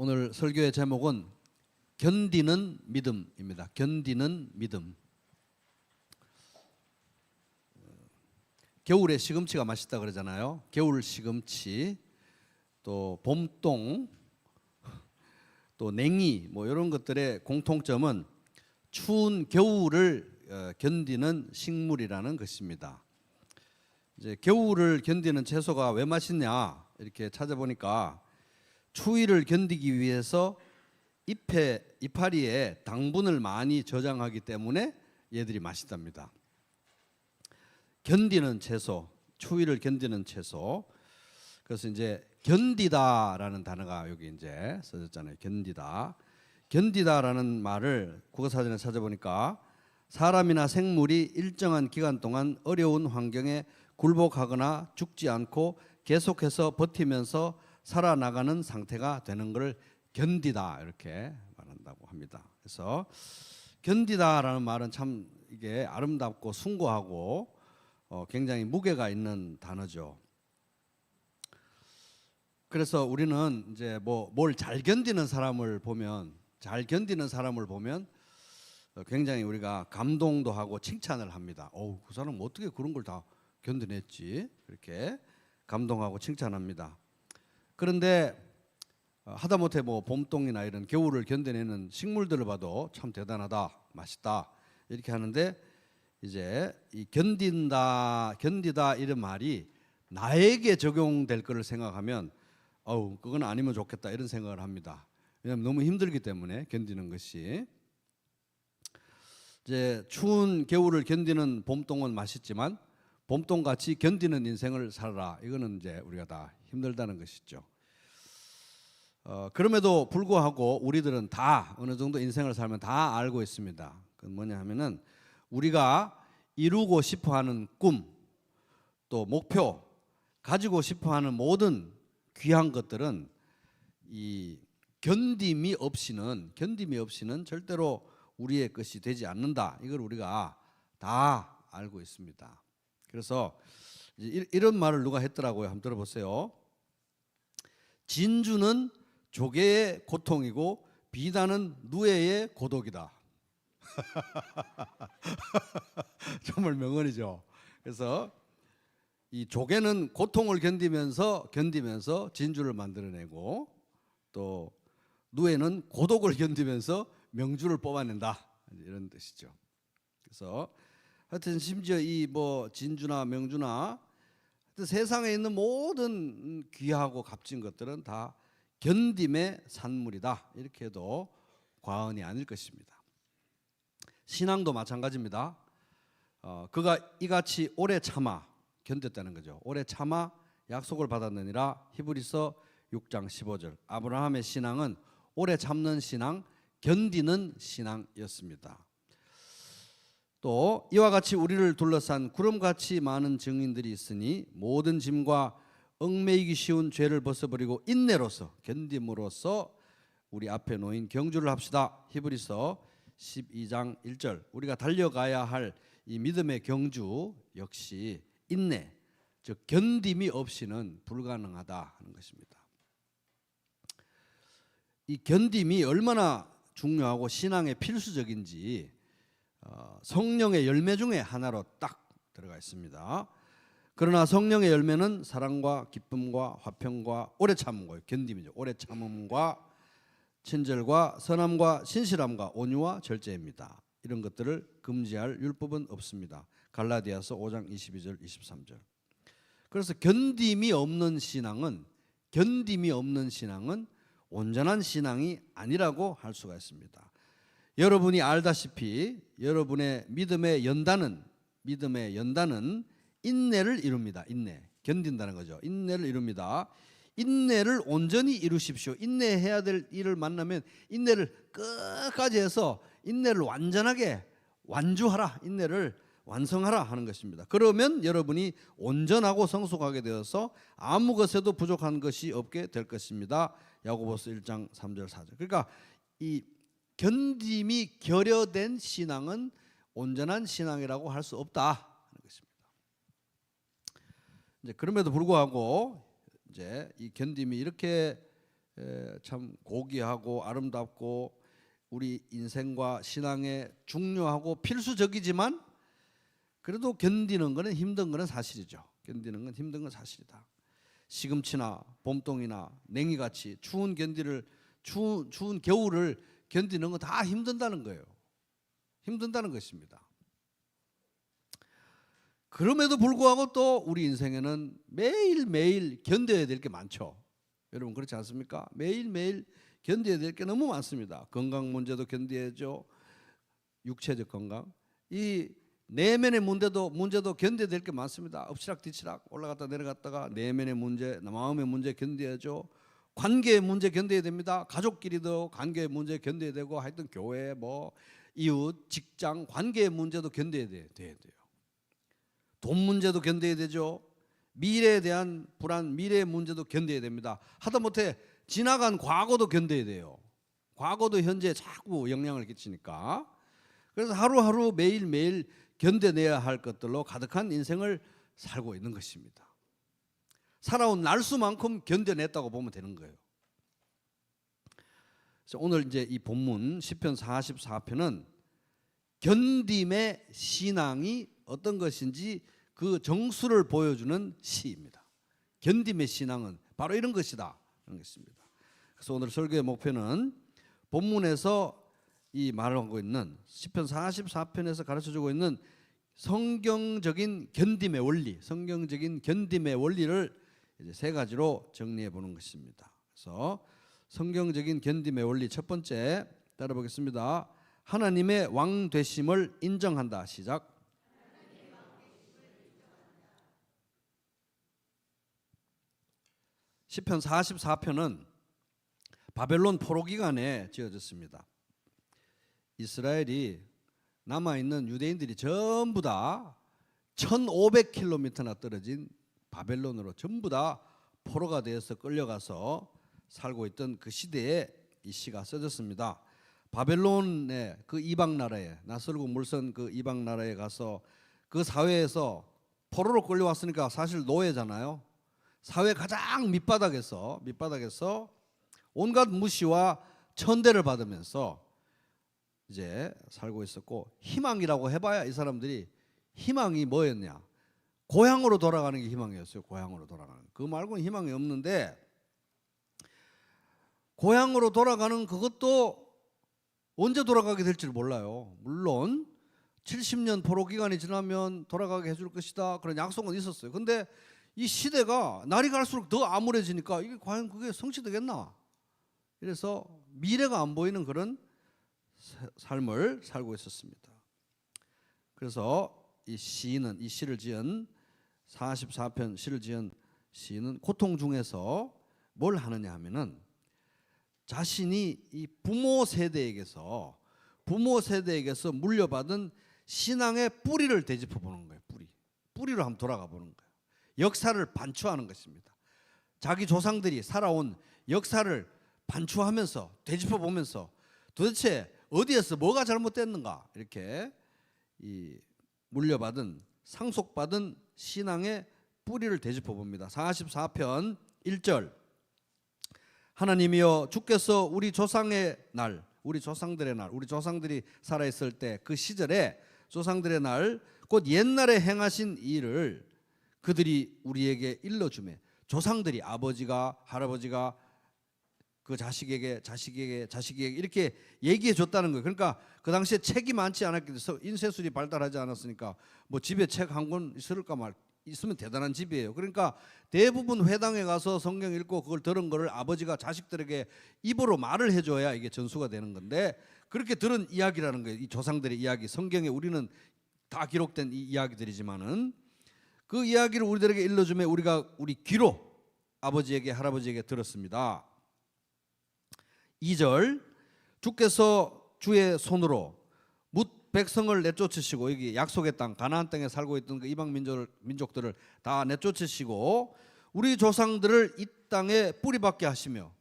오늘 설교의 제목은 견디는 믿음입니다. 견디는 믿음. 겨울에 시금치가 맛있다 그러잖아요. 겨울 시금치, 또 봄동, 또 냉이 뭐 이런 것들의 공통점은 추운 겨울을 견디는 식물이라는 것입니다. 이제 겨울을 견디는 채소가 왜 맛있냐 이렇게 찾아보니까 추위를 견디기 위해서 이파리에 당분을 많이 저장하기 때문에 얘들이 맛있답니다. 견디는 채소, 추위를 견디는 채소. 그래서 이제 견디다라는 단어가 여기 이제 써졌잖아요. 견디다. 견디다라는 말을 국어사전에 찾아보니까 사람이나 생물이 일정한 기간 동안 어려운 환경에 굴복하거나 죽지 않고 계속해서 버티면서 살아나가는 상태가 되는 것을 견디다 이렇게 말한다고 합니다. 그래서 견디다라는 말은 참 이게 아름답고 숭고하고 굉장히 무게가 있는 단어죠. 그래서 우리는 이제 뭘 잘 견디는 사람을 보면 굉장히 우리가 감동도 하고 칭찬을 합니다. 그 사람 어떻게 그런 걸 다 견뎌냈지? 이렇게 감동하고 칭찬합니다. 그런데 하다못해 봄동이나 이런 겨울을 견뎌내는 식물들을 봐도 참 대단하다, 맛있다 이렇게 하는데 이제 이 견디다 이런 말이 나에게 적용될 거를 생각하면 그건 아니면 좋겠다 이런 생각을 합니다. 왜냐하면 너무 힘들기 때문에 견디는 것이. 이제 추운 겨울을 견디는 봄동은 맛있지만 봄동같이 견디는 인생을 살아라. 이거는 이제 우리가 다 힘들다는 것이죠. 그럼에도 불구하고 우리들은 다 어느 정도 인생을 살면 다 알고 있습니다. 그건 뭐냐 하면은 우리가 이루고 싶어하는 꿈, 또 목표, 가지고 싶어하는 모든 귀한 것들은 이 견딤이 없이는 절대로 우리의 것이 되지 않는다. 이걸 우리가 다 알고 있습니다. 그래서 이런 말을 누가 했더라고요. 한번 들어보세요. 진주는 조개의 고통이고 비단은 누에의 고독이다. 정말 명언이죠. 그래서 이 조개는 고통을 견디면서 진주를 만들어내고 또 누에는 고독을 견디면서 명주를 뽑아낸다. 이런 뜻이죠. 그래서 하여튼 심지어 이 진주나 명주나 세상에 있는 모든 귀하고 값진 것들은 다 견딤의 산물이다. 이렇게 해도 과언이 아닐 것입니다. 신앙도 마찬가지입니다. 그가 이같이 오래 참아 견뎠다는 거죠. 오래 참아 약속을 받았느니라. 히브리서 6장 15절. 아브라함의 신앙은 오래 참는 신앙, 견디는 신앙이었습니다. 또 이와 같이 우리를 둘러싼 구름같이 많은 증인들이 있으니 모든 짐과 얽매이기 쉬운 죄를 벗어버리고 인내로서 견딤으로써 우리 앞에 놓인 경주를 합시다. 히브리서 12장 1절. 우리가 달려가야 할 이 믿음의 경주 역시 인내, 즉 견딤이 없이는 불가능하다 하는 것입니다. 이 견딤이 얼마나 중요하고 신앙에 필수적인지 성령의 열매 중에 하나로 딱 들어가 있습니다. 그러나 성령의 열매는 사랑과 기쁨과 화평과 오래 참음과 견딤이죠. 오래 참음과 친절과 선함과 신실함과 온유와 절제입니다. 이런 것들을 금지할 율법은 없습니다. 갈라디아서 5장 22절 23절. 그래서 견딤이 없는 신앙은 온전한 신앙이 아니라고 할 수가 있습니다. 여러분이 알다시피 여러분의 믿음의 연단은 인내를 이룹니다. 견딘다는 거죠. 인내를 이룹니다. 인내를 온전히 이루십시오. 인내해야 될 일을 만나면 인내를 끝까지 해서 인내를 완전하게 완주하라. 인내를 완성하라 하는 것입니다. 그러면 여러분이 온전하고 성숙하게 되어서 아무 것에도 부족한 것이 없게 될 것입니다. 야고보서 1장 3절 4절. 그러니까 이 견딤이 결여된 신앙은 온전한 신앙이라고 할 수 없다 하는 것입니다. 이제 그럼에도 불구하고 이제 이 견딤이 이렇게 참 고귀하고 아름답고 우리 인생과 신앙에 중요하고 필수적이지만 그래도 견디는 거는 힘든 거는 사실이죠. 견디는 건 힘든 건 사실이다. 시금치나 봄동이나 냉이같이 추운 겨울을 견디는 건 다 힘든다는 거예요. 힘든다는 것입니다. 그럼에도 불구하고 또 우리 인생에는 매일매일 견뎌야 될 게 많죠. 여러분 그렇지 않습니까? 매일매일 견뎌야 될 게 너무 많습니다. 건강 문제도 견뎌야죠. 육체적 건강. 이 내면의 문제도 견뎌야 될 게 많습니다. 엎치락뒤치락 올라갔다 내려갔다가 내면의 문제, 마음의 문제 견뎌야죠. 관계의 문제 견뎌야 됩니다. 가족끼리도 관계의 문제 견뎌야 되고 하여튼 교회 뭐 이웃, 직장, 관계의 문제도 견뎌야 돼요. 돈 문제도 견뎌야 되죠. 미래에 대한 불안, 미래의 문제도 견뎌야 됩니다. 하다못해 지나간 과거도 견뎌야 돼요. 과거도 현재에 자꾸 영향을 끼치니까. 그래서 하루하루 매일매일 견뎌내야 할 것들로 가득한 인생을 살고 있는 것입니다. 살아온 날수만큼 견뎌냈다고 보면 되는 거예요. 그래서 오늘 이제 이 본문 시편 44편은 견딤의 신앙이 어떤 것인지 그 정수를 보여주는 시입니다. 견딤의 신앙은 바로 이런 것이다. 이런 것입니다. 그래서 오늘 설교의 목표는 본문에서 이 말하고 있는 시편 44편에서 가르쳐주고 있는 성경적인 견딤의 원리, 성경적인 견딤의 원리를 이제 세 가지로 정리해 보는 것입니다. 그래서 성경적인 견딤의 원리 첫 번째 따라보겠습니다. 하나님의 왕 되심을 인정한다. 시작. 시편 44편은 바벨론 포로 기간에 지어졌습니다. 이스라엘이 남아있는 유대인들이 전부 다 1500km나 떨어진 바벨론으로 전부 다 포로가 되어서 끌려가서 살고 있던 그 시대에 이 시가 써졌습니다. 바벨론의 그 이방 나라에 낯설고 물선 그 이방 나라에 가서 그 사회에서 포로로 끌려왔으니까 사실 노예잖아요. 사회 가장 밑바닥에서 온갖 무시와 천대를 받으면서 이제 살고 있었고, 희망이라고 해봐야 이 사람들이 희망이 뭐였냐? 고향으로 돌아가는 게 희망이었어요. 고향으로 돌아가는. 그 말고는 희망이 없는데, 고향으로 돌아가는 그것도 언제 돌아가게 될지 몰라요. 물론 70년 포로 기간이 지나면 돌아가게 해줄 것이다 그런 약속은 있었어요. 근데 이 시대가 날이 갈수록 더 암울해지니까 이게 과연 그게 성취되겠나? 이래서 미래가 안 보이는 그런 삶을 살고 있었습니다. 그래서 이 시인은, 이 시를 지은 44편 시를 지은 시인은 고통 중에서 뭘 하느냐 하면은 자신이 이 부모 세대에게서 물려받은 신앙의 뿌리를 되짚어 보는 거예요. 뿌리로 한번 돌아가 보는 거예요. 역사를 반추하는 것입니다. 자기 조상들이 살아온 역사를 반추하면서 되짚어 보면서 도대체 어디에서 뭐가 잘못됐는가, 이렇게 이 물려받은 상속받은 신앙의 뿌리를 되짚어 봅니다. 44편 1절. 하나님이여, 주께서 우리 조상의 날, 우리 조상들의 날, 우리 조상들이 살아있을 때 그 시절에 조상들의 날, 곧 옛날에 행하신 일을 그들이 우리에게 일러주매. 조상들이, 아버지가, 할아버지가 그 자식에게 이렇게 얘기해 줬다는 거예요. 그러니까 그 당시에 책이 많지 않았기 때문에, 인쇄술이 발달하지 않았으니까 뭐 집에 책 한 권 있으면 대단한 집이에요. 그러니까 대부분 회당에 가서 성경 읽고 그걸 들은 거를 아버지가 자식들에게 입으로 말을 해줘야 이게 전수가 되는 건데, 그렇게 들은 이야기라는 거예요. 이 조상들의 이야기. 성경에 우리는 다 기록된 이 이야기들이지만은 그 이야기를 우리들에게 일러주면 우리가 우리 귀로 아버지에게, 할아버지에게 들었습니다. 2절. 주께서 주의 손으로 뭇 백성을 내쫓으시고, 여기 약속의 땅 가나안 땅에 살고 있던 그 이방 민족들을 다 내쫓으시고 우리 조상들을 이 땅에 뿌리박게 하시며,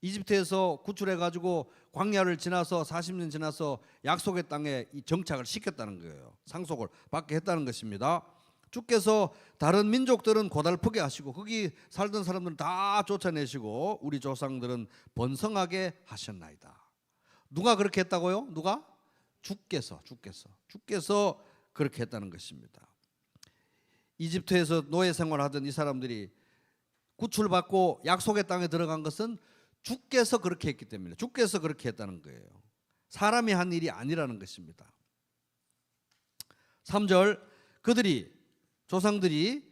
이집트에서 구출해 가지고 광야를 지나서 40년 지나서 약속의 땅에 이 정착을 시켰다는 거예요. 상속을 받게 했다는 것입니다. 주께서 다른 민족들은 고달프게 하시고 거기 살던 사람들은 다 쫓아내시고 우리 조상들은 번성하게 하셨나이다. 누가 그렇게 했다고요? 누가? 주께서 그렇게 했다는 것입니다. 이집트에서 노예 생활하던 이 사람들이 구출받고 약속의 땅에 들어간 것은 주께서 그렇게 했기 때문에, 주께서 그렇게 했다는 거예요. 사람이 한 일이 아니라는 것입니다. 3절, 조상들이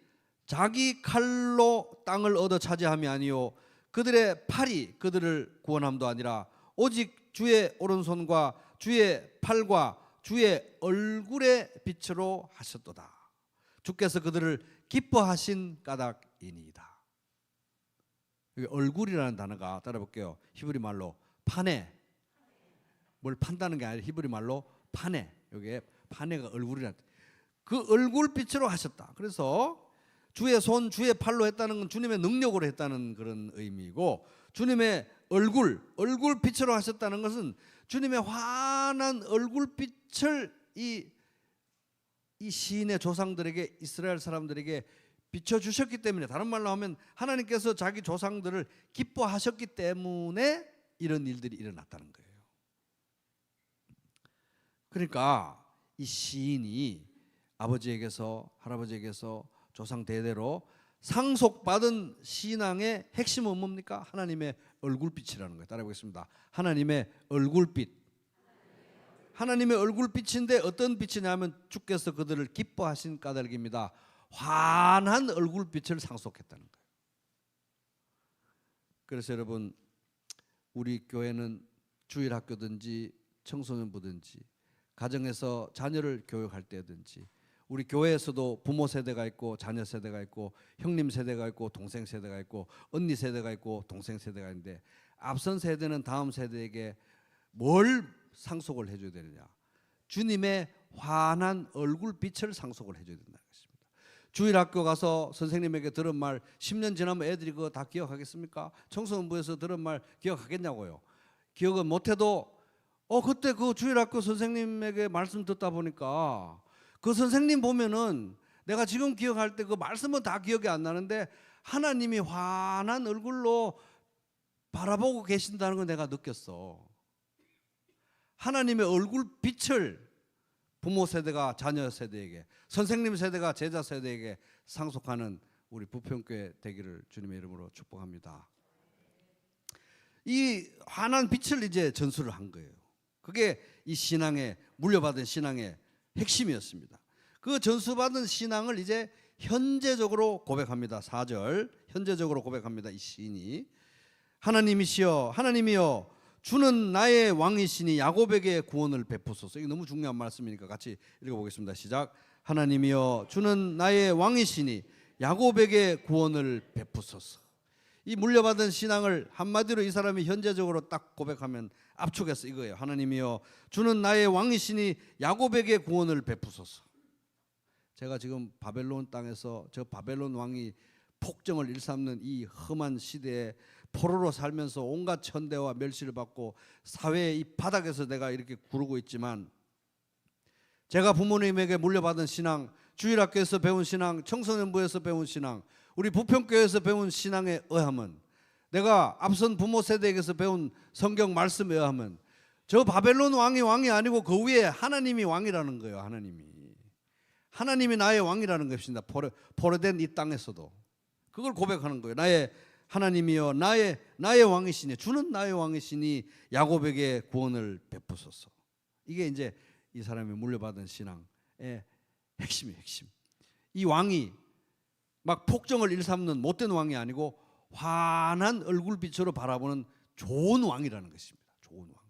자기 칼로 땅을 얻어 차지함이 아니요 그들의 팔이 그들을 구원함도 아니라 오직 주의 오른손과 주의 팔과 주의 얼굴의 빛으로 하셨도다. 주께서 그들을 기뻐하신 까닭이니이다. 여기 얼굴이라는 단어가 따라볼게요. 히브리 말로 파네. 뭘 판다는 게 아니라 히브리 말로 파네. 여기에 파네가 얼굴이라는, 그 얼굴빛으로 하셨다. 그래서 주의 손, 주의 팔로 했다는 건 주님의 능력으로 했다는 그런 의미이고, 주님의 얼굴빛으로 하셨다는 것은 주님의 환한 얼굴빛을 이 시인의 조상들에게, 이스라엘 사람들에게 비춰주셨기 때문에, 다른 말로 하면 하나님께서 자기 조상들을 기뻐하셨기 때문에 이런 일들이 일어났다는 거예요. 그러니까 이 시인이 아버지에게서, 할아버지에게서 조상 대대로 상속받은 신앙의 핵심은 뭡니까? 하나님의 얼굴빛이라는 거예요. 따라해보겠습니다. 하나님의 얼굴빛. 하나님의 얼굴빛인데 어떤 빛이냐면 주께서 그들을 기뻐하신 까닭입니다. 환한 얼굴빛을 상속했다는 거예요. 그래서 여러분, 우리 교회는 주일학교든지 청소년부든지 가정에서 자녀를 교육할 때든지, 우리 교회에서도 부모 세대가 있고 자녀 세대가 있고 형님 세대가 있고 동생 세대가 있고 언니 세대가 있고 동생 세대가 있는데, 앞선 세대는 다음 세대에게 뭘 상속을 해줘야 되느냐? 주님의 환한 얼굴빛을 상속을 해줘야 된다는 것입니다. 주일학교 가서 선생님에게 들은 말 10년 지나면 애들이 그거 다 기억하겠습니까? 청소년부에서 들은 말 기억하겠냐고요? 기억은 못해도 그때 그 주일학교 선생님에게 말씀 듣다 보니까 그 선생님 보면은 내가 지금 기억할 때 그 말씀은 다 기억이 안 나는데 하나님이 환한 얼굴로 바라보고 계신다는 걸 내가 느꼈어. 하나님의 얼굴빛을 부모 세대가 자녀 세대에게, 선생님 세대가 제자 세대에게 상속하는 우리 부평교회 되기를 주님의 이름으로 축복합니다. 이 환한 빛을 이제 전수를 한 거예요. 그게 이 신앙의, 물려받은 신앙의 핵심이었습니다. 그 전수받은 신앙을 이제 현재적으로 고백합니다. 4절, 현재적으로 고백합니다. 이 시인이 하나님이시여, 하나님이여, 주는 나의 왕이시니 야곱에게 구원을 베푸소서. 이게 너무 중요한 말씀이니까 같이 읽어보겠습니다. 시작. 하나님이여, 주는 나의 왕이시니 야곱에게 구원을 베푸소서. 이 물려받은 신앙을 한마디로 이 사람이 현재적으로 딱 고백하면 압축해서 이거예요. 하나님이여, 주는 나의 왕이시니 야곱에게 구원을 베푸소서. 제가 지금 바벨론 땅에서 저 바벨론 왕이 폭정을 일삼는 이 험한 시대에 포로로 살면서 온갖 천대와 멸시를 받고 사회의 이 바닥에서 내가 이렇게 구르고 있지만, 제가 부모님에게 물려받은 신앙, 주일학교에서 배운 신앙, 청소년부에서 배운 신앙, 우리 부평교회에서 배운 신앙에 의하면, 내가 앞선 부모 세대에게서 배운 성경 말씀에 의하면 저 바벨론 왕이 아니고 그 위에 하나님이 왕이라는 거예요. 하나님이 나의 왕이라는 것입니다. 포로된 이 땅에서도 그걸 고백하는 거예요. 나의 하나님이여, 나의 왕이시니, 주는 나의 왕이시니 야곱에게 구원을 베푸소서. 이게 이제 이 사람이 물려받은 신앙의 핵심이에요. 핵심. 이 왕이 막 폭정을 일삼는 못된 왕이 아니고 환한 얼굴빛으로 바라보는 좋은 왕이라는 것입니다. 좋은 왕.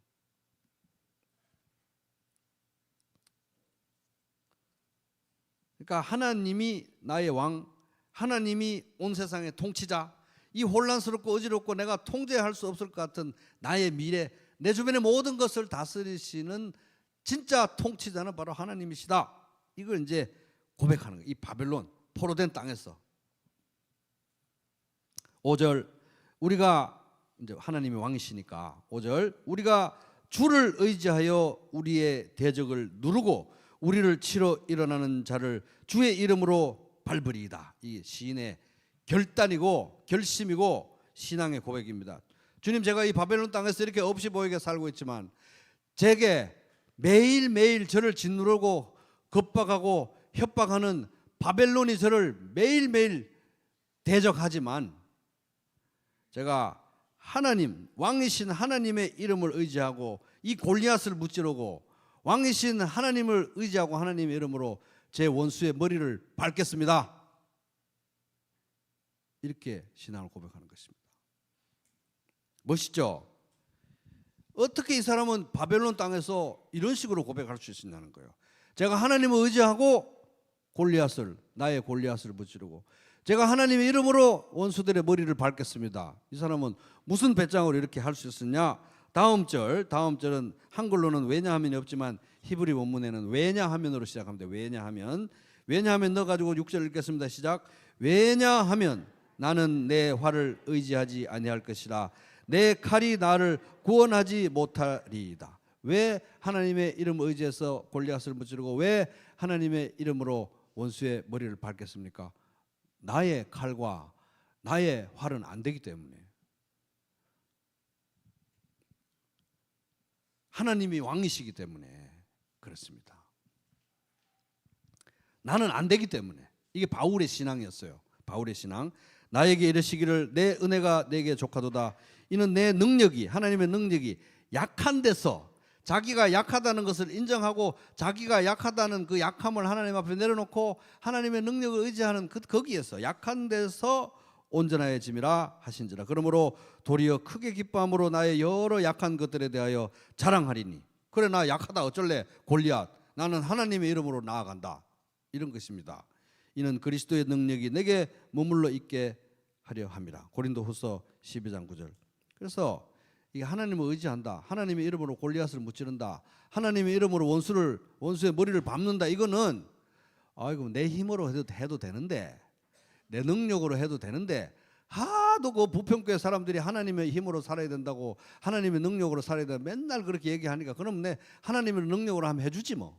그러니까 하나님이 나의 왕, 하나님이 온 세상의 통치자, 이 혼란스럽고 어지럽고 내가 통제할 수 없을 것 같은 나의 미래, 내 주변의 모든 것을 다스리시는 진짜 통치자는 바로 하나님이시다. 이걸 이제 고백하는 거예요. 이 바벨론 포로된 땅에서. 5절, 우리가 이제 하나님의 왕이시니까 5절, 우리가 주를 의지하여 우리의 대적을 누르고 우리를 치러 일어나는 자를 주의 이름으로 밟으리이다. 이 시인의 결단이고 결심이고 신앙의 고백입니다. 주님, 제가 이 바벨론 땅에서 이렇게 없이 보이게 살고 있지만 제게 매일매일 저를 짓누르고 겁박하고 협박하는 바벨론이 저를 매일매일 대적하지만 제가 하나님, 왕이신 하나님의 이름을 의지하고 이 골리앗을 무찌르고 왕이신 하나님을 의지하고 하나님의 이름으로 제 원수의 머리를 밟겠습니다. 이렇게 신앙을 고백하는 것입니다. 멋있죠? 어떻게 이 사람은 바벨론 땅에서 이런 식으로 고백할 수 있느냐는 거예요. 제가 하나님을 의지하고 나의 골리앗을 무찌르고 제가 하나님의 이름으로 원수들의 머리를 밟겠습니다. 이 사람은 무슨 배짱으로 이렇게 할 수 있었냐? 다음 절은 한글로는 왜냐하면이 없지만 히브리 원문에는 왜냐하면으로 시작합니다. 왜냐하면 넣어가지고 6절 읽겠습니다. 시작. 왜냐하면 나는 내 활을 의지하지 아니할 것이라 내 칼이 나를 구원하지 못하리이다. 왜 하나님의 이름을 의지해서 골리앗을 무찌르고 왜 하나님의 이름으로 원수의 머리를 밟겠습니까? 나의 칼과 나의 활은 안 되기 때문에. 하나님이 왕이시기 때문에 그렇습니다. 나는 안 되기 때문에. 이게 바울의 신앙이었어요. 바울의 신앙. 나에게 이르시기를 내 은혜가 내게 족하도다. 이는 내 능력이, 하나님의 능력이 약한 데서, 자기가 약하다는 것을 인정하고 자기가 약하다는 그 약함을 하나님 앞에 내려놓고 하나님의 능력을 의지하는 거기에서 약한 데서 온전하여짐이라 하신지라. 그러므로 도리어 크게 기뻐함으로 나의 여러 약한 것들에 대하여 자랑하리니. 그래, 나 약하다 어쩔래 골리앗. 나는 하나님의 이름으로 나아간다. 이런 것입니다. 이는 그리스도의 능력이 내게 머물러 있게 하려 함이라. 고린도후서 12장 9절. 그래서 이게 하나님을 의지한다, 하나님의 이름으로 골리앗을 무찌른다, 하나님의 이름으로 원수의 머리를 밟는다. 이거는 아이고 내 힘으로 해도 되는데, 내 능력으로 해도 되는데, 하도 그 부평교회 사람들이 하나님의 힘으로 살아야 된다고, 하나님의 능력으로 살아야 된다 맨날 그렇게 얘기하니까 그럼 내 하나님의 능력으로 하면 해주지 뭐.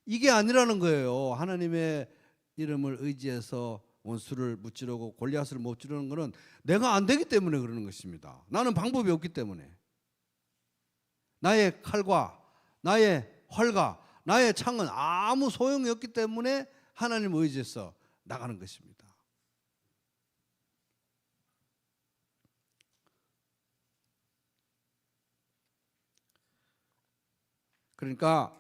이게 아니라는 거예요. 하나님의 이름을 의지해서 원수를 무찌르고 골리앗을 못 찌르는 것은 내가 안 되기 때문에 그러는 것입니다. 나는 방법이 없기 때문에. 나의 칼과 나의 활과 나의 창은 아무 소용이 없기 때문에 하나님을 의지해서 나가는 것입니다. 그러니까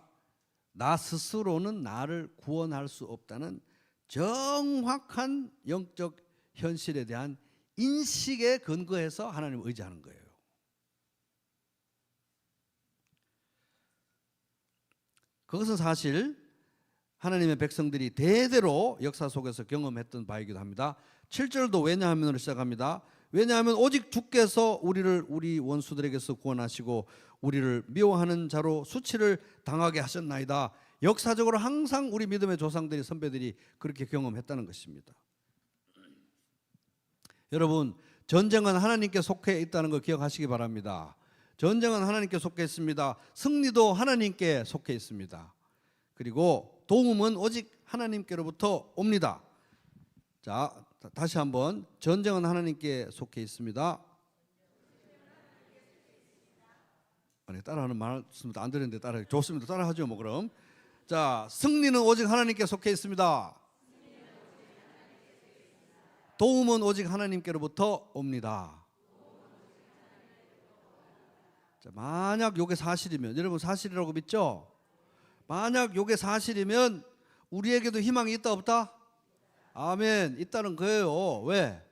나 스스로는 나를 구원할 수 없다는 정확한 영적 현실에 대한 인식에 근거해서 하나님을 의지하는 거예요. 그것은 사실 하나님의 백성들이 대대로 역사 속에서 경험했던 바이기도 합니다. 7절도 왜냐하면으로 시작합니다. 왜냐하면 오직 주께서 우리 원수들에게서 구원하시고 우리를 미워하는 자로 수치를 당하게 하셨나이다. 역사적으로 항상 우리 믿음의 조상들이, 선배들이 그렇게 경험했다는 것입니다. 여러분, 전쟁은 하나님께 속해 있다는 걸 기억하시기 바랍니다. 전쟁은 하나님께 속해 있습니다. 승리도 하나님께 속해 있습니다. 그리고 도움은 오직 하나님께로부터 옵니다. 자, 다시 한번, 전쟁은 하나님께 속해 있습니다. 아니, 따라하는 말씀도 안 되는데 따라 좋습니다. 따라하죠 뭐. 그럼 자, 승리는 오직 하나님께 속해 있습니다. 도움은 오직 하나님께로부터 옵니다. 자, 만약 요게 사실이면, 여러분 사실이라고 믿죠? 만약 요게 사실이면 우리에게도 희망이 있다 없다? 아멘. 있다는 거예요. 왜?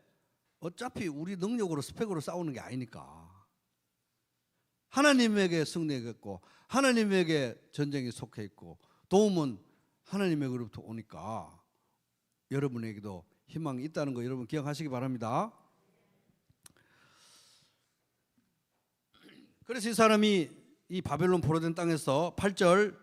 어차피 우리 능력으로 스펙으로 싸우는 게 아니니까. 하나님에게 승리하겠고 하나님에게 전쟁이 속해 있고 도움은 하나님에게로부터 오니까 여러분에게도 희망이 있다는 거 여러분 기억하시기 바랍니다. 그래서 이 사람이 이 바벨론 포로된 땅에서 8절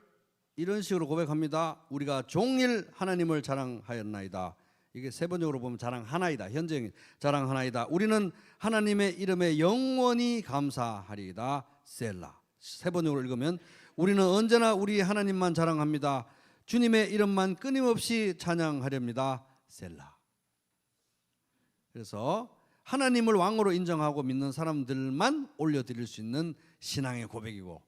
이런 식으로 고백합니다. 우리가 종일 하나님을 자랑하였나이다. 이게 세번역으로 보면 자랑하나이다. 현재인 자랑하나이다. 우리는 하나님의 이름에 영원히 감사하리이다. 셀라. 세번역으로 읽으면 우리는 언제나 우리 하나님만 자랑합니다. 주님의 이름만 끊임없이 찬양하렵니다. 셀라. 그래서 하나님을 왕으로 인정하고 믿는 사람들만 올려드릴 수 있는 신앙의 고백이고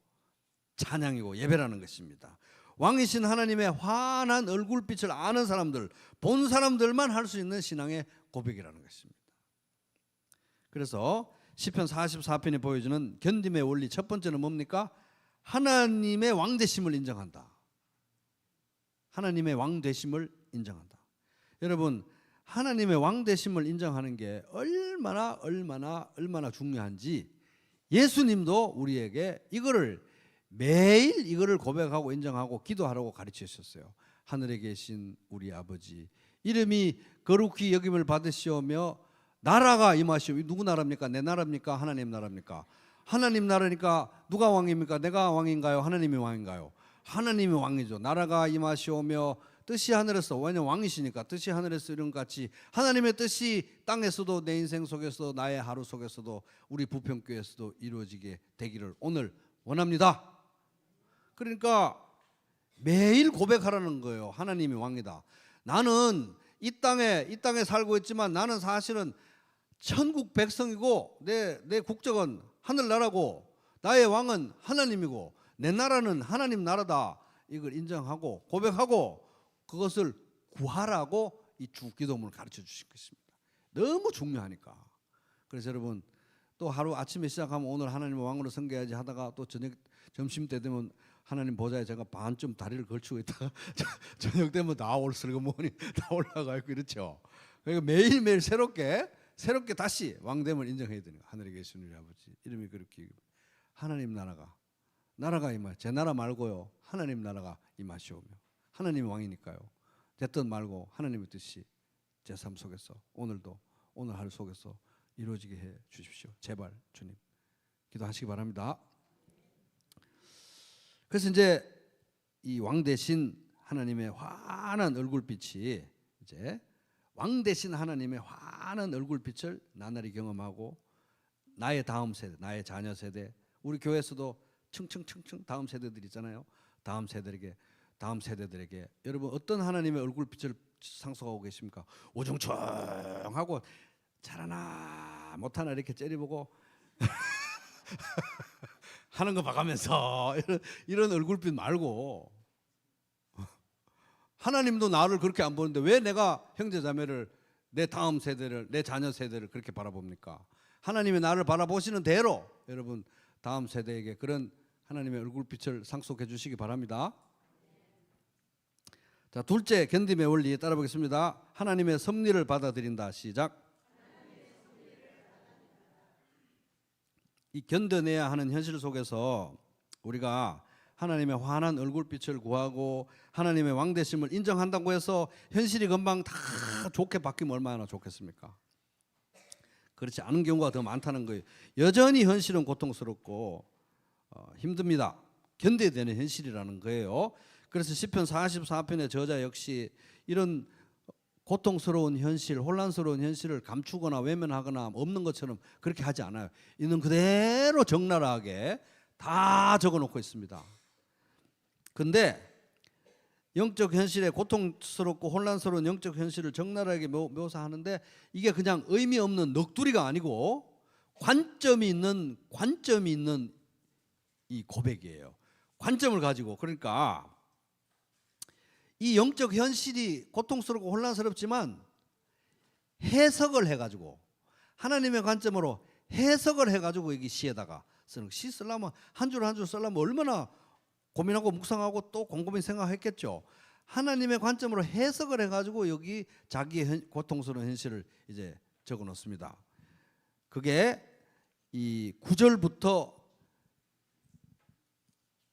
찬양이고 예배라는 것입니다. 왕이신 하나님의 환한 얼굴빛을 아는 사람들, 본 사람들만 할 수 있는 신앙의 고백이라는 것입니다. 그래서 시편 44편이 보여주는 견딤의 원리 첫 번째는 뭡니까? 하나님의 왕되심을 인정한다. 하나님의 왕되심을 인정한다. 여러분, 하나님의 왕되심을 인정하는 게 얼마나 중요한지 예수님도 우리에게 이거를 매일 이거를 고백하고 인정하고 기도하라고 가르쳐 주셨어요. 하늘에 계신 우리 아버지, 이름이 거룩히 여김을 받으시오며 나라가 임하시오. 누구 나라입니까? 내 나라입니까? 하나님 나라입니까? 하나님 나라니까 누가 왕입니까? 내가 왕인가요? 하나님이 왕인가요? 하나님이 왕이죠. 나라가 임하시오며 뜻이 하늘에서, 왜냐면 왕이시니까 뜻이 하늘에서 이런 같이 하나님의 뜻이 땅에서도 내 인생 속에서도 나의 하루 속에서도 우리 부평교회에서도 이루어지게 되기를 오늘 원합니다. 그러니까 매일 고백하라는 거예요. 하나님이 왕이다. 나는 이 땅에 살고 있지만 나는 사실은 천국 백성이고 내 국적은 하늘나라고 나의 왕은 하나님이고 내 나라는 하나님 나라다. 이걸 인정하고 고백하고 그것을 구하라고 이 주기도문을 가르쳐 주신 것입니다. 너무 중요하니까. 그래서 여러분 또 하루 아침에 시작하면 오늘 하나님의 왕으로 섬겨야지 하다가 또 점심 때 되면 하나님 보좌에 제가 반쯤 다리를 걸치고 있다가 저녁 되면 다 슬그머니 다 올라가 있고 이렇죠. 그러니까 매일매일 새롭게 다시 왕됨을 인정해야 되는 거예요. 하늘에 계신 우리 아버지 이름이 그렇게 하나님 나라가 임하, 제 나라 말고요. 하나님 나라가 임하시오며 하나님이 왕이니까요. 제 뜻 말고 하나님의 뜻이 제 삶 속에서 오늘 하루 속에서 이루어지게 해 주십시오. 제발 주님 기도하시기 바랍니다. 그래서 이제 이 왕 대신 하나님의 환한 얼굴빛이 이제 왕 대신 하나님의 환한 얼굴빛을 나날이 경험하고 나의 다음 세대, 나의 자녀 세대, 우리 교회에서도 층층 다음 세대들 있잖아요. 다음 세대들에게 여러분 어떤 하나님의 얼굴빛을 상속하고 계십니까? 오종총하고 잘하나 못하나 이렇게 째려보고 하는 거 봐가면서 이런 얼굴빛 말고 하나님도 나를 그렇게 안 보는데 왜 내가 형제자매를 내 다음 세대를 내 자녀 세대를 그렇게 바라봅니까? 하나님이 나를 바라보시는 대로 여러분 다음 세대에게 그런 하나님의 얼굴빛을 상속해 주시기 바랍니다. 자, 둘째 견딤의 원리 따라 보겠습니다. 하나님의 섭리를 받아들인다. 시작. 이 견뎌내야 하는 현실 속에서 우리가 하나님의 환한 얼굴빛을 구하고 하나님의 왕되심을 인정한다고 해서 현실이 금방 다 좋게 바뀌면 얼마나 좋겠습니까? 그렇지 않은 경우가 더 많다는 거예요. 여전히 현실은 고통스럽고 힘듭니다. 견뎌야 되는 현실이라는 거예요. 그래서 시편 44편의 저자 역시 이런 고통스러운 현실, 혼란스러운 현실을 감추거나 외면하거나 없는 것처럼 그렇게 하지 않아요. 있는 그대로 적나라하게 다 적어놓고 있습니다. 근데 영적 현실에 고통스럽고 혼란스러운 영적 현실을 적나라하게 묘사하는데 이게 그냥 의미 없는 넋두리가 아니고 관점이 있는 이 고백이에요. 관점을 가지고 그러니까 이 영적 현실이 고통스럽고 혼란스럽지만 해석을 해가지고 하나님의 관점으로 해석을 해가지고 여기 시에다가 쓰는 시 쓰려면 한 줄 한 줄 쓰려면 얼마나 고민하고 묵상하고 또 곰곰이 생각했겠죠. 하나님의 관점으로 해석을 해가지고 여기 자기의 고통스러운 현실을 이제 적어놓습니다. 그게 이 9절부터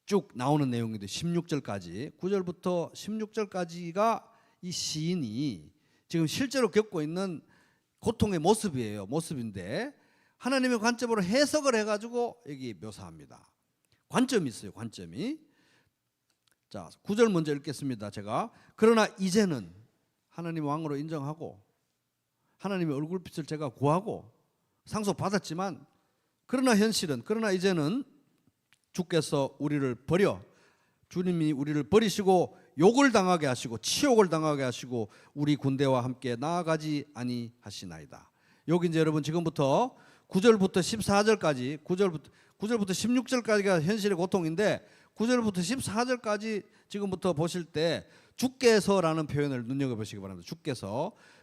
쭉 나오는 내용인데 16절까지 9절부터 16절까지가 이 시인이 지금 실제로 겪고 있는 고통의 모습인데 하나님의 관점으로 해석을 해가지고 여기 묘사합니다. 관점이 있어요. 관점이. 자, 9절 먼저 읽겠습니다. 제가 그러나 이제는 하나님 왕으로 인정하고 하나님의 얼굴빛을 제가 구하고 상속받았지만 그러나 이제는 주께서 우리를 주님이 우리를 버리시고 욕을 당하게 하시고 치욕을 당하게 하시고 우리 군대와 함께 나아가지 아니하시나이다. 여기 이제 여러분 지금부터 9절부터 14절까지 9절부터 16절까지가 현실의 고통인데 9절부터 14절까지 지금부터 보실 때 주께서라는 표현을 눈여겨보시기 바랍니다.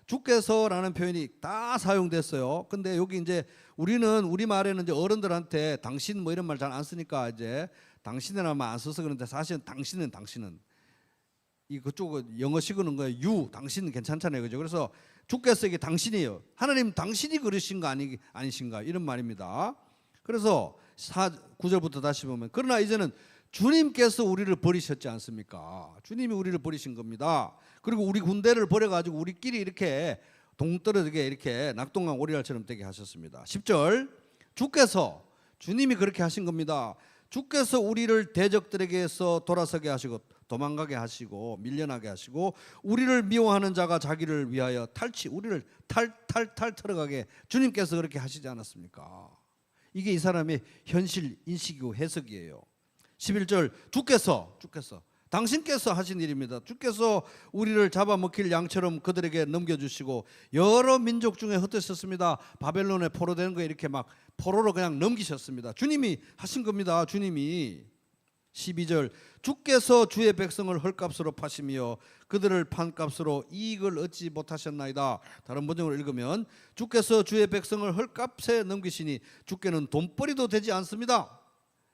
주께서라는 표현이 다 사용됐어요. 근데 여기 이제 우리는 우리말에는 이제 어른들한테 당신 뭐 이런 말 잘 안 쓰니까 이제 당신이라는 말 안 써서 그런데 사실은 당신은 이 그쪽 영어식으로는 거예요. you 당신은 괜찮잖아요, 그죠? 그래서 주께서 이게 당신이에요. 하나님 당신이 그러신 거 아니신가 이런 말입니다. 그래서 9절부터 다시 보면 그러나 이제는 주님께서 우리를 버리셨지 않습니까? 주님이 우리를 버리신 겁니다. 그리고 우리 군대를 버려가지고 우리끼리 이렇게 동떨어지게 이렇게 낙동강 오리알처럼 되게 하셨습니다. 10절 주님이 그렇게 하신 겁니다. 주께서 우리를 대적들에게서 돌아서게 하시고 도망가게 하시고 밀려나게 하시고 우리를 미워하는 자가 자기를 위하여 우리를 탈탈탈 털어가게 주님께서 그렇게 하시지 않았습니까? 이게 이 사람의 현실 인식이고 해석이에요. 11절 주께서 당신께서 하신 일입니다. 주께서 우리를 잡아먹힐 양처럼 그들에게 넘겨주시고 여러 민족 중에 흩으셨습니다. 바벨론에 포로되는 거에 이렇게 막 포로로 그냥 넘기셨습니다. 주님이 하신 겁니다. 주님이. 12절 주께서 주의 백성을 헐값으로 파시며 그들을 판값으로 이익을 얻지 못하셨나이다. 다른 번역을 읽으면 주께서 주의 백성을 헐값에 넘기시니 주께는 돈벌이도 되지 않습니다.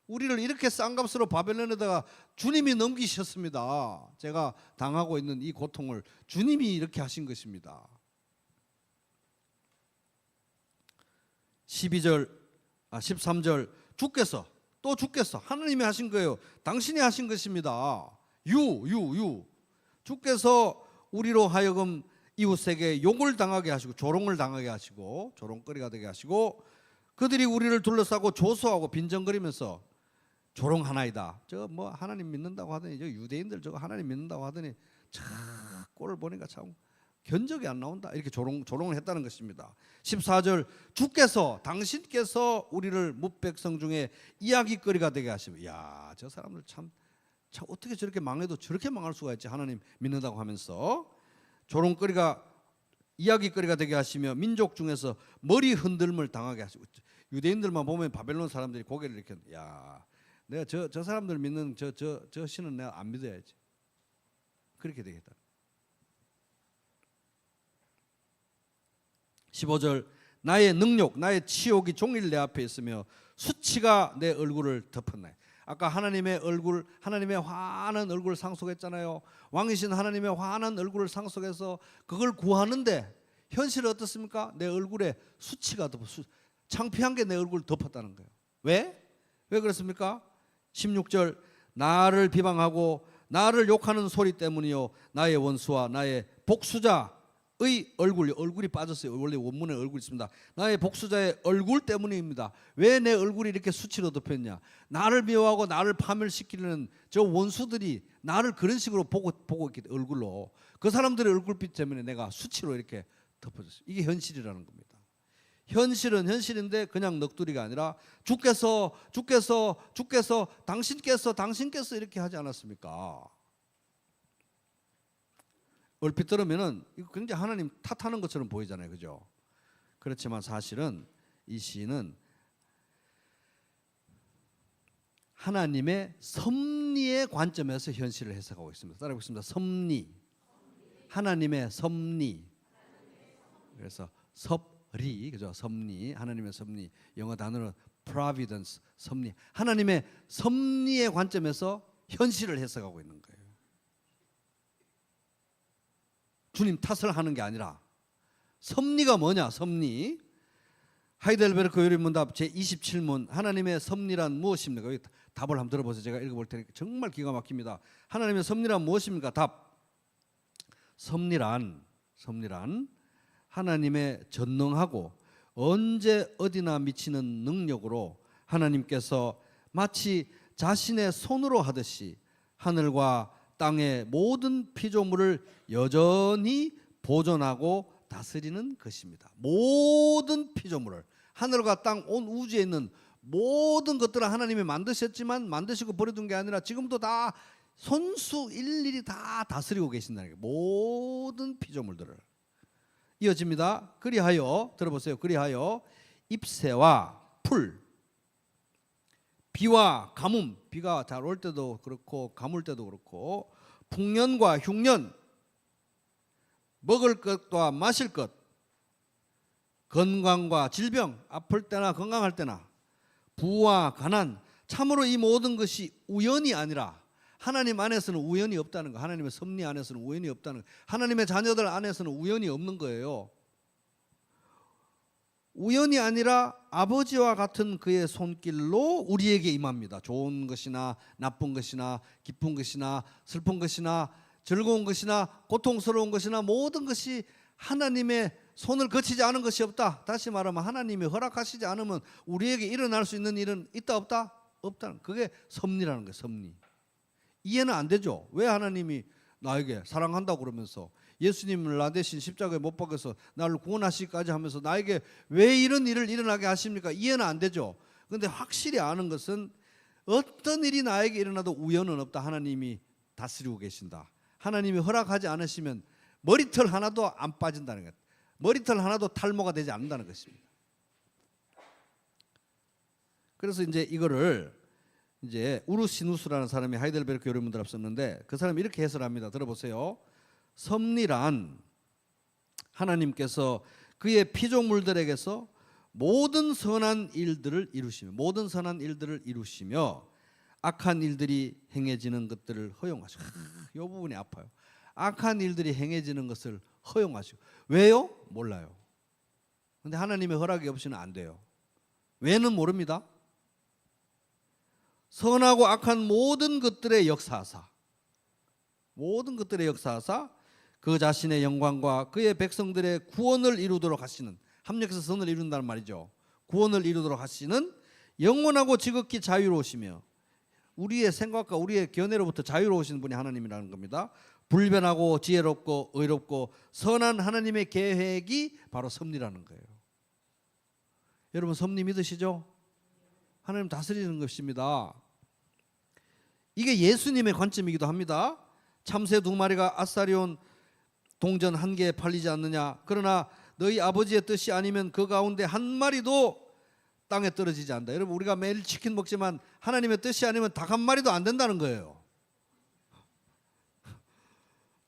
우리를 이렇게 싼 값으로 바벨론에다가 주님이 넘기셨습니다. 제가 당하고 있는 이 고통을 주님이 이렇게 하신 것입니다. 13절 주께서 하나님이 하신 거예요. 당신이 하신 것입니다. 주께서 우리로 하여금 이웃에게 욕을 당하게 하시고 조롱을 당하게 하시고 조롱거리가 되게 하시고 그들이 우리를 둘러싸고 조소하고 빈정거리면서 조롱하나이다. 저 뭐 하나님 믿는다고 하더니 저 유대인들 저거 하나님 믿는다고 하더니 참 꼴을 보니까 참 견적이 안 나온다. 이렇게 조롱을 했다는 것입니다. 14절 당신께서 우리를 뭇백성 중에 이야기거리가 되게 하시며 야, 저 사람들 참 어떻게 저렇게 망해도 저렇게 망할 수가 있지. 하나님 믿는다고 하면서 이야기거리가 되게 하시며 민족 중에서 머리 흔들림을 당하게 하시고 유대인들만 보면 바벨론 사람들이 고개를 이렇게 야, 내가 저 사람들 믿는 저 신은 내가 안 믿어야지. 그렇게 되겠다. 15절 나의 능욕 나의 치욕이 종일 내 앞에 있으며 수치가 내 얼굴을 덮었나요. 아까 하나님의 화난 얼굴을 상속했잖아요. 왕이신 하나님의 화난 얼굴을 상속해서 그걸 구하는데 현실은 어떻습니까? 내 얼굴에 수치가 창피한 게 내 얼굴을 덮었다는 거예요. 왜 그렇습니까? 16절 나를 비방하고 나를 욕하는 소리 때문이요 나의 원수와 나의 복수자의 얼굴이 빠졌어요. 원래 원문에 얼굴이 있습니다. 나의 복수자의 얼굴 때문입니다. 왜 내 얼굴이 이렇게 수치로 덮였냐? 나를 미워하고 나를 파멸시키려는 저 원수들이 나를 그런 식으로 보고 있기 얼굴로 그 사람들의 얼굴빛 때문에 내가 수치로 이렇게 덮어졌어요. 이게 현실이라는 겁니다. 현실은 현실인데 그냥 넋두리가 아니라 주께서 당신께서 이렇게 하지 않았습니까? 얼핏 들으면은 이거 굉장히 하나님 탓하는 것처럼 보이잖아요, 그죠? 그렇지만 사실은 이 시인은 하나님의 섭리의 관점에서 현실을 해석하고 있습니다. 따라해보겠습니다. 섭리, 하나님의 섭리. 그래서 섭리, 그죠? 섭리, 하나님의 섭리. 영어 단어로 providence, 섭리. 하나님의 섭리의 관점에서 현실을 해석하고 있는 거예요. 주님 탓을 하는 게 아니라 섭리가 뭐냐? 섭리. 하이델베르크 요리문답 제27문 하나님의 섭리란 무엇입니까? 여기 답을 한번 들어보세요. 제가 읽어볼 테니까 정말 기가 막힙니다. 하나님의 섭리란 무엇입니까? 답. 섭리란 하나님의 전능하고 언제 어디나 미치는 능력으로 하나님께서 마치 자신의 손으로 하듯이 하늘과 땅의 모든 피조물을 여전히 보존하고 다스리는 것입니다. 모든 피조물을 하늘과 땅 온 우주에 있는 모든 것들을 하나님이 만드셨지만 만드시고 버려둔 게 아니라 지금도 다 손수 일일이 다 다스리고 계신다는 게 모든 피조물들을. 이어집니다. 그리하여 들어보세요. 그리하여 잎새와 풀, 비와 가뭄, 비가 잘 올 때도 그렇고 가물 때도 그렇고, 풍년과 흉년, 먹을 것과 마실 것, 건강과 질병, 아플 때나 건강할 때나, 부와 가난, 참으로 이 모든 것이 우연이 아니라 하나님 안에서는 우연이 없다는 거. 하나님의 섭리 안에서는 우연이 없다는 거. 하나님의 자녀들 안에서는 우연이 없는 거예요. 우연이 아니라 아버지와 같은 그의 손길로 우리에게 임합니다. 좋은 것이나 나쁜 것이나 기쁜 것이나 슬픈 것이나 즐거운 것이나 고통스러운 것이나 모든 것이 하나님의 손을 거치지 않은 것이 없다. 다시 말하면 하나님이 허락하시지 않으면 우리에게 일어날 수 있는 일은 있다 없다? 없다는, 그게 섭리라는 거예요. 섭리. 이해는 안 되죠. 왜 하나님이 나에게 사랑한다고 그러면서 예수님을 나 대신 십자가에 못 박아서 나를 구원하시기까지 하면서 나에게 왜 이런 일을 일어나게 하십니까? 이해는 안 되죠. 그런데 확실히 아는 것은 어떤 일이 나에게 일어나도 우연은 없다. 하나님이 다스리고 계신다. 하나님이 허락하지 않으시면 머리털 하나도 안 빠진다는 것, 머리털 하나도 탈모가 되지 않는다는 것입니다. 그래서 이제 이거를 이제 우르시누스라는 사람이 하이델베르크 여러분들 앞 썼는데, 그 사람이 이렇게 해설합니다. 들어보세요. 섭리란 하나님께서 그의 피조물들에게서 모든 선한 일들을 이루시며 악한 일들이 행해지는 것들을 허용하시고, 이 부분이 아파요. 악한 일들이 행해지는 것을 허용하시고. 왜요? 몰라요. 근데 하나님의 허락이 없이는 안 돼요. 왜는 모릅니다. 선하고 악한 모든 것들의 역사하사 그 자신의 영광과 그의 백성들의 구원을 이루도록 하시는, 합력해서 선을 이룬다는 말이죠. 구원을 이루도록 하시는 영원하고 지극히 자유로우시며 우리의 생각과 우리의 견해로부터 자유로우신 분이 하나님이라는 겁니다. 불변하고 지혜롭고 의롭고 선한 하나님의 계획이 바로 섭리라는 거예요. 여러분 섭리 믿으시죠? 하나님 다스리는 것입니다. 이게 예수님의 관점이기도 합니다. 참새 2마리가 아사리온 동전 1개에 팔리지 않느냐. 그러나 너희 아버지의 뜻이 아니면 그 가운데 한 마리도 땅에 떨어지지 않는다. 여러분 우리가 매일 치킨 먹지만 하나님의 뜻이 아니면 닭 한 마리도 안 된다는 거예요.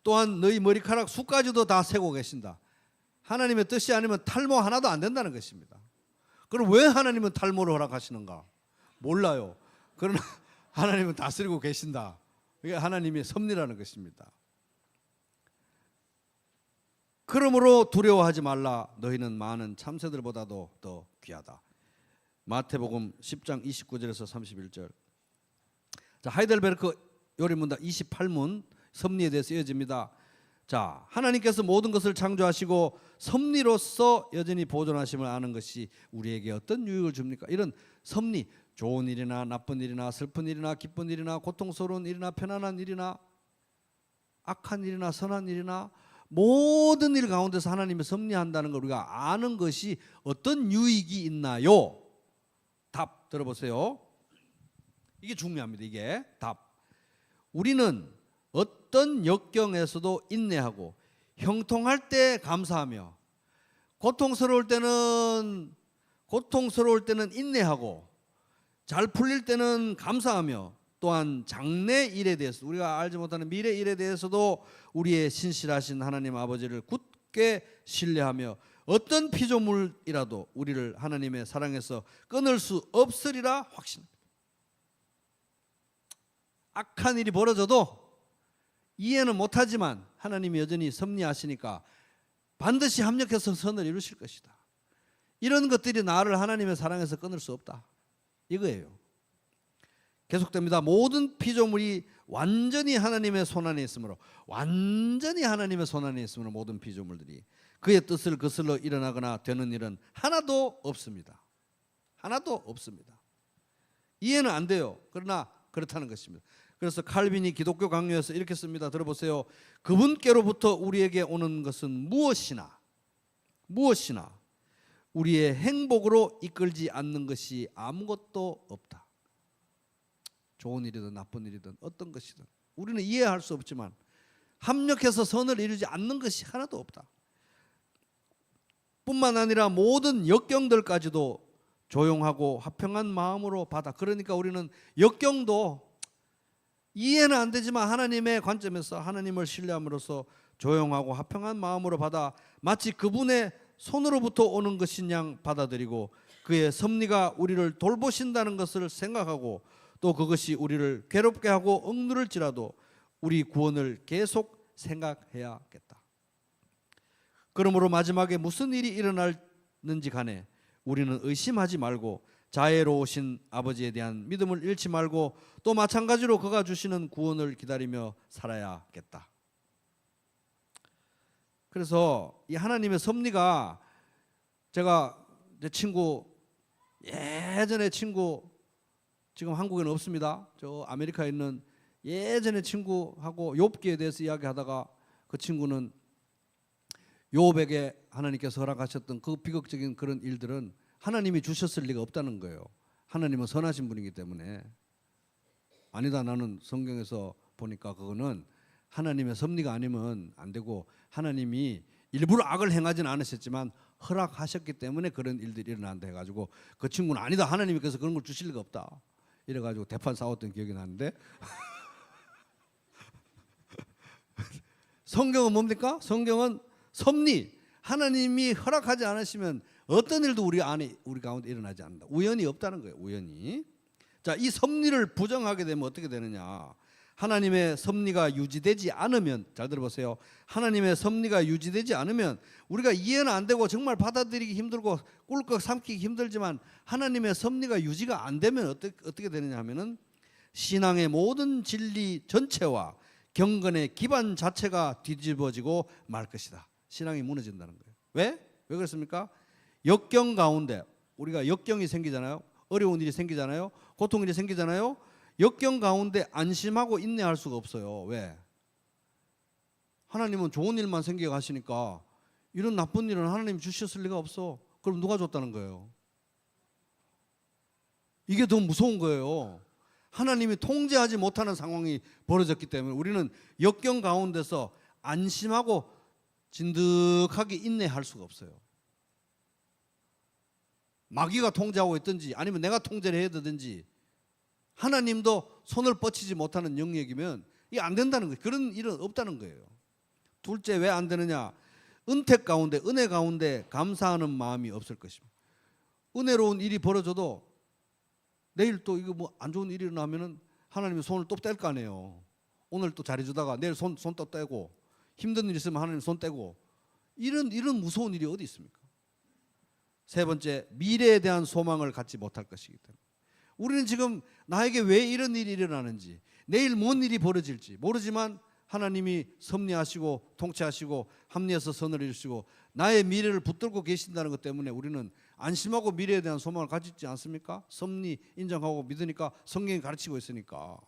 또한 너희 머리카락 수까지도 다 세고 계신다. 하나님의 뜻이 아니면 탈모 하나도 안 된다는 것입니다. 그럼 왜 하나님은 탈모를 허락하시는가? 몰라요. 그러나 하나님은 다스리고 계신다. 이게 하나님의 섭리라는 것입니다. 그러므로 두려워하지 말라. 너희는 많은 참새들보다도 더 귀하다. 마태복음 10장 29절에서 31절. 자, 하이델베르크 요리문답 28문 섭리에 대해서 이어집니다. 자, 하나님께서 모든 것을 창조하시고 섭리로서 여전히 보존하심을 아는 것이 우리에게 어떤 유익을 줍니까? 이런 섭리, 좋은 일이나 나쁜 일이나 슬픈 일이나 기쁜 일이나 고통스러운 일이나 편안한 일이나 악한 일이나 선한 일이나 모든 일 가운데서 하나님이 섭리한다는 걸 우리가 아는 것이 어떤 유익이 있나요? 답 들어보세요. 이게 중요합니다. 이게 답. 우리는 어떤 역경에서도 인내하고 형통할 때 감사하며 고통스러울 때는 인내하고 잘 풀릴 때는 감사하며 또한 장래 일에 대해서 우리가 알지 못하는 미래 일에 대해서도 우리의 신실하신 하나님 아버지를 굳게 신뢰하며 어떤 피조물이라도 우리를 하나님의 사랑에서 끊을 수 없으리라 확신합니다. 악한 일이 벌어져도 이해는 못하지만 하나님이 여전히 섭리하시니까 반드시 합력해서 선을 이루실 것이다. 이런 것들이 나를 하나님의 사랑에서 끊을 수 없다. 이거예요. 계속됩니다. 모든 피조물이 완전히 하나님의 손안에 있으므로 모든 피조물들이 그의 뜻을 거슬러 일어나거나 되는 일은 하나도 없습니다. 하나도 없습니다. 이해는 안 돼요. 그러나 그렇다는 것입니다. 그래서 칼빈이 기독교 강요에서 이렇게 씁니다. 들어보세요. 그분께로부터 우리에게 오는 것은 무엇이나 우리의 행복으로 이끌지 않는 것이 아무것도 없다. 좋은 일이든 나쁜 일이든 어떤 것이든 우리는 이해할 수 없지만 합력해서 선을 이루지 않는 것이 하나도 없다. 뿐만 아니라 모든 역경들까지도 조용하고 화평한 마음으로 받아. 그러니까 우리는 역경도 이해는 안 되지만 하나님의 관점에서 하나님을 신뢰함으로써 조용하고 화평한 마음으로 받아 마치 그분의 손으로부터 오는 것인 양 받아들이고 그의 섭리가 우리를 돌보신다는 것을 생각하고 또 그것이 우리를 괴롭게 하고 억누를지라도 우리 구원을 계속 생각해야겠다. 그러므로 마지막에 무슨 일이 일어날는지 간에 우리는 의심하지 말고 자애로우신 아버지에 대한 믿음을 잃지 말고 또 마찬가지로 그가 주시는 구원을 기다리며 살아야겠다. 그래서 이 하나님의 섭리가 제가 제 친구 예전에 친구 지금 한국에는 없습니다. 저 아메리카에 있는 예전에 친구하고 욥기에 대해서 이야기하다가 그 친구는 욥에게 하나님께서 허락하셨던 그 비극적인 그런 일들은 하나님이 주셨을 리가 없다는 거예요. 하나님은 선하신 분이기 때문에. 아니다, 나는 성경에서 보니까 그거는 하나님의 섭리가 아니면 안 되고 하나님이 일부러 악을 행하지는 않으셨지만 허락하셨기 때문에 그런 일들이 일어난다 해가지고 그 친구는 아니다, 하나님이 그래서 그런 걸 주실 리가 없다 이래가지고 대판 싸웠던 기억이 나는데 성경은 뭡니까? 성경은 섭리, 하나님이 허락하지 않으시면 어떤 일도 우리 가운데 일어나지 않는다. 우연이 없다는 거예요. 우연이. 자, 이 섭리를 부정하게 되면 어떻게 되느냐? 하나님의 섭리가 유지되지 않으면, 잘 들어보세요. 하나님의 섭리가 유지되지 않으면 우리가 이해는 안 되고 정말 받아들이기 힘들고 꿀꺽 삼키기 힘들지만 하나님의 섭리가 유지가 안 되면 어떻게 되느냐 하면은 신앙의 모든 진리 전체와 경건의 기반 자체가 뒤집어지고 말 것이다. 신앙이 무너진다는 거예요. 왜? 왜 그렇습니까? 역경 가운데 우리가 역경이 생기잖아요. 어려운 일이 생기잖아요. 고통 일이 생기잖아요. 역경 가운데 안심하고 인내할 수가 없어요. 왜? 하나님은 좋은 일만 생기게 하시니까 이런 나쁜 일은 하나님이 주셨을 리가 없어. 그럼 누가 줬다는 거예요? 이게 더 무서운 거예요. 하나님이 통제하지 못하는 상황이 벌어졌기 때문에 우리는 역경 가운데서 안심하고 진득하게 인내할 수가 없어요. 마귀가 통제하고 있든지 아니면 내가 통제를 해야 되든지 하나님도 손을 뻗치지 못하는 영역이면 이게 안 된다는 거예요. 그런 일은 없다는 거예요. 둘째, 왜 안 되느냐? 은택 가운데, 은혜 가운데 감사하는 마음이 없을 것입니다. 은혜로운 일이 벌어져도 내일 또 이거 뭐 안 좋은 일이 일어나면은 하나님이 손을 또 뗄 거 아니에요. 오늘 또 잘해주다가 내일 손 또 떼고 힘든 일 있으면 하나님 손 떼고 이런 무서운 일이 어디 있습니까? 세 번째, 미래에 대한 소망을 갖지 못할 것이기 때문에 우리는 지금 나에게 왜 이런 일이 일어나는지 내일 뭔 일이 벌어질지 모르지만 하나님이 섭리하시고 통치하시고 합리해서 선을 이루시고 나의 미래를 붙들고 계신다는 것 때문에 우리는 안심하고 미래에 대한 소망을 가지지 않습니까? 섭리 인정하고 믿으니까 성경이 가르치고 있으니까.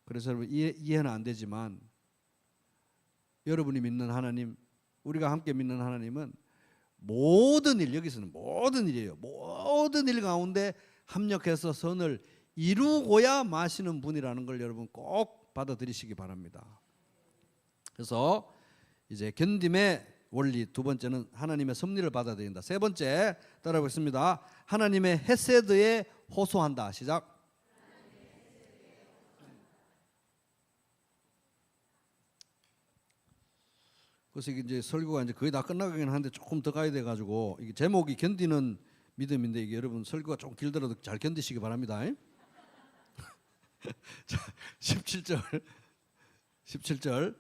그래서 여러분 이해는 안 되지만 여러분이 믿는 하나님, 우리가 함께 믿는 하나님은 모든 일, 여기서는 모든 일이에요. 모든 일 가운데 합력해서 선을 이루고야 마시는 분이라는 걸 여러분 꼭 받아들이시기 바랍니다. 그래서 이제 견딤의 원리 두 번째는 하나님의 섭리를 받아들인다. 세 번째 따라보겠습니다. 하나님의 헤세드에 호소한다. 시작. 그래서 이제 설교가 이제 거의 다 끝나가긴 하는데 조금 더 가야 돼 가지고 이게 제목이 견디는 믿음인데 이게 여러분 설교가 좀 길더라도 잘 견디시기 바랍니다. 자, 17절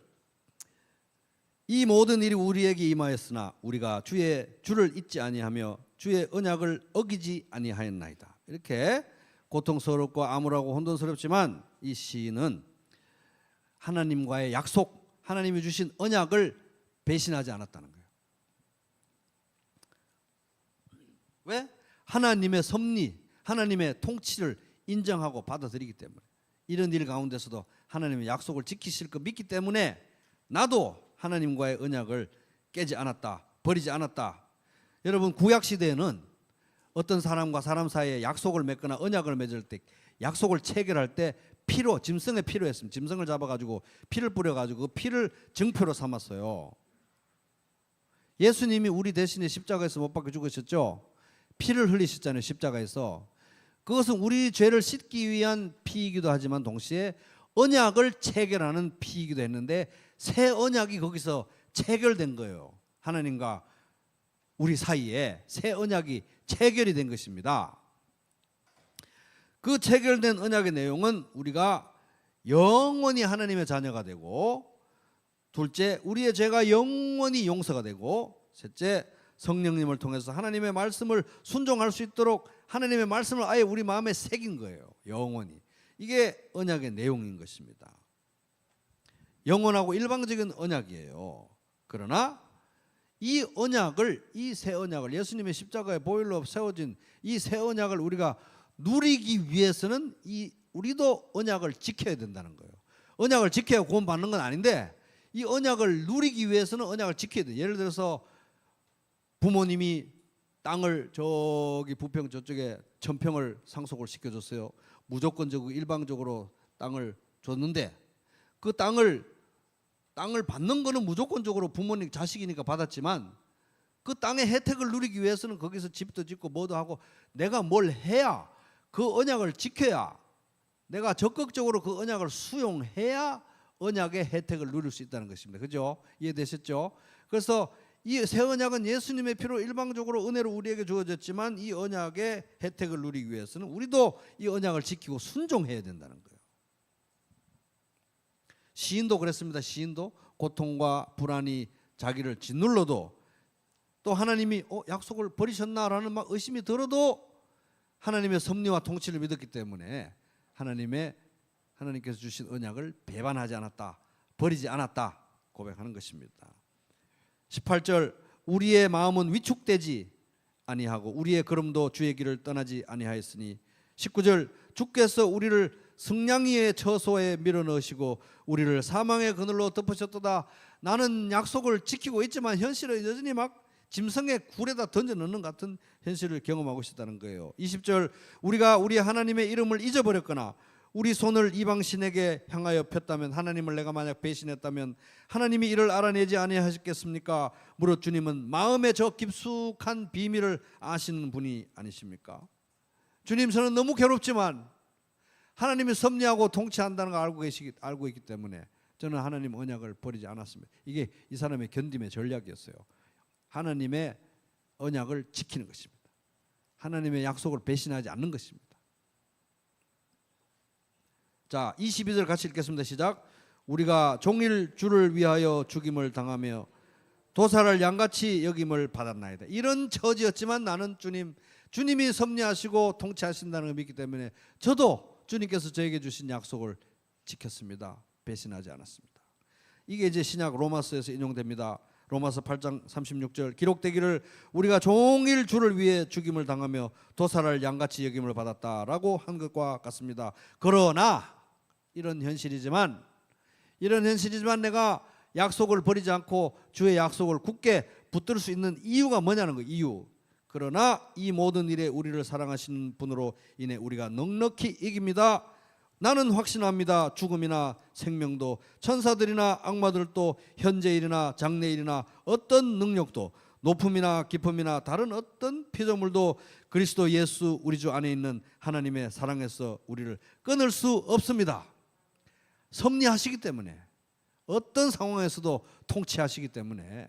이 모든 일이 우리에게 임하였으나 우리가 주의 주를 잊지 아니하며 주의 언약을 어기지 아니하였나이다. 이렇게 고통스럽고 암울하고 혼돈스럽지만 이 시인은 하나님과의 약속, 하나님이 주신 언약을 배신하지 않았다는 거예요. 왜? 하나님의 섭리, 하나님의 통치를 인정하고 받아들이기 때문에 이런 일 가운데서도 하나님의 약속을 지키실 거 믿기 때문에 나도 하나님과의 언약을 깨지 않았다, 버리지 않았다. 여러분 구약 시대에는 어떤 사람과 사람 사이에 약속을 맺거나 언약을 맺을 때 약속을 체결할 때 피로, 짐승의 피로 했습니다. 짐승을 잡아가지고 피를 뿌려가지고 그 피를 증표로 삼았어요. 예수님이 우리 대신에 십자가에서 못 박혀 죽으셨죠. 피를 흘리셨잖아요. 십자가에서. 그것은 우리 죄를 씻기 위한 피이기도 하지만 동시에 언약을 체결하는 피이기도 했는데 새 언약이 거기서 체결된 거예요. 하나님과 우리 사이에 새 언약이 체결이 된 것입니다. 그 체결된 언약의 내용은 우리가 영원히 하나님의 자녀가 되고, 둘째, 우리의 죄가 영원히 용서가 되고, 셋째, 성령님을 통해서 하나님의 말씀을 순종할 수 있도록 하나님의 말씀을 아예 우리 마음에 새긴 거예요. 영원히. 이게 언약의 내용인 것입니다. 영원하고 일방적인 언약이에요. 그러나 이 언약을, 이 새 언약을, 예수님의 십자가의 보혈로 세워진 이 새 언약을 우리가 누리기 위해서는 우리도 언약을 지켜야 된다는 거예요. 언약을 지켜야 구원 받는 건 아닌데 이 언약을 누리기 위해서는 언약을 지켜야 돼요. 예를 들어서 부모님이 땅을 저기 부평 저쪽에 천평을 상속을 시켜줬어요. 무조건적으로 일방적으로 땅을 줬는데 그 땅을 받는 거는 무조건적으로 부모님 자식이니까 받았지만 그 땅의 혜택을 누리기 위해서는 거기서 집도 짓고 뭐도 하고 내가 뭘 해야, 그 언약을 지켜야, 내가 적극적으로 그 언약을 수용해야 언약의 혜택을 누릴 수 있다는 것입니다. 그죠? 이해되셨죠? 그래서 이 새 언약은 예수님의 피로 일방적으로 은혜로 우리에게 주어졌지만 이 언약의 혜택을 누리기 위해서는 우리도 이 언약을 지키고 순종해야 된다는 거예요. 시인도 그랬습니다. 시인도 고통과 불안이 자기를 짓눌러도 또 하나님이 약속을 버리셨나라는 막 의심이 들어도 하나님의 섭리와 통치를 믿었기 때문에 하나님께서 주신 언약을 배반하지 않았다, 버리지 않았다 고백하는 것입니다. 18절, 우리의 마음은 위축되지 아니하고 우리의 걸음도 주의 길을 떠나지 아니하였으니. 19절, 주께서 우리를 승냥이의 처소에 밀어넣으시고 우리를 사망의 그늘로 덮으셨도다. 나는 약속을 지키고 있지만 현실은 여전히 막 짐승의 굴에다 던져 넣는 같은 현실을 경험하고 있었다는 거예요. 20절, 우리가 우리 하나님의 이름을 잊어버렸거나 우리 손을 이방신에게 향하여 폈다면, 하나님을 내가 만약 배신했다면 하나님이 이를 알아내지 아니하셨겠습니까? 무릇 주님은 마음의 저 깊숙한 비밀을 아시는 분이 아니십니까? 주님, 저는 너무 괴롭지만 하나님이 섭리하고 통치한다는 걸 알고 있기 때문에 저는 하나님 언약을 버리지 않았습니다. 이게 이 사람의 견딤의 전략이었어요. 하나님의 언약을 지키는 것입니다. 하나님의 약속을 배신하지 않는 것입니다. 자, 22절 같이 읽겠습니다. 시작. 우리가 종일 주를 위하여 죽임을 당하며 도살을 양같이 여김을 받았나이다. 이런 처지였지만 나는 주님이 섭리하시고 통치하신다는 걸 믿기 때문에 저도 주님께서 저에게 주신 약속을 지켰습니다. 배신하지 않았습니다. 이게 이제 신약 로마서에서 인용됩니다. 로마서 8장 36절, 기록되기를 우리가 종일 주를 위해 죽임을 당하며 도살을 양같이 여김을 받았다라고 한 것과 같습니다. 그러나 이런 현실이지만 내가 약속을 버리지 않고 주의 약속을 굳게 붙들 수 있는 이유가 뭐냐는 거예요. 이유. 그러나 이 모든 일에 우리를 사랑하시는 분으로 인해 우리가 넉넉히 이깁니다. 나는 확신합니다. 죽음이나 생명도, 천사들이나 악마들도, 현재일이나 장래일이나 어떤 능력도, 높음이나 깊음이나 다른 어떤 피조물도 그리스도 예수 우리 주 안에 있는 하나님의 사랑에서 우리를 끊을 수 없습니다. 섭리하시기 때문에, 어떤 상황에서도 통치하시기 때문에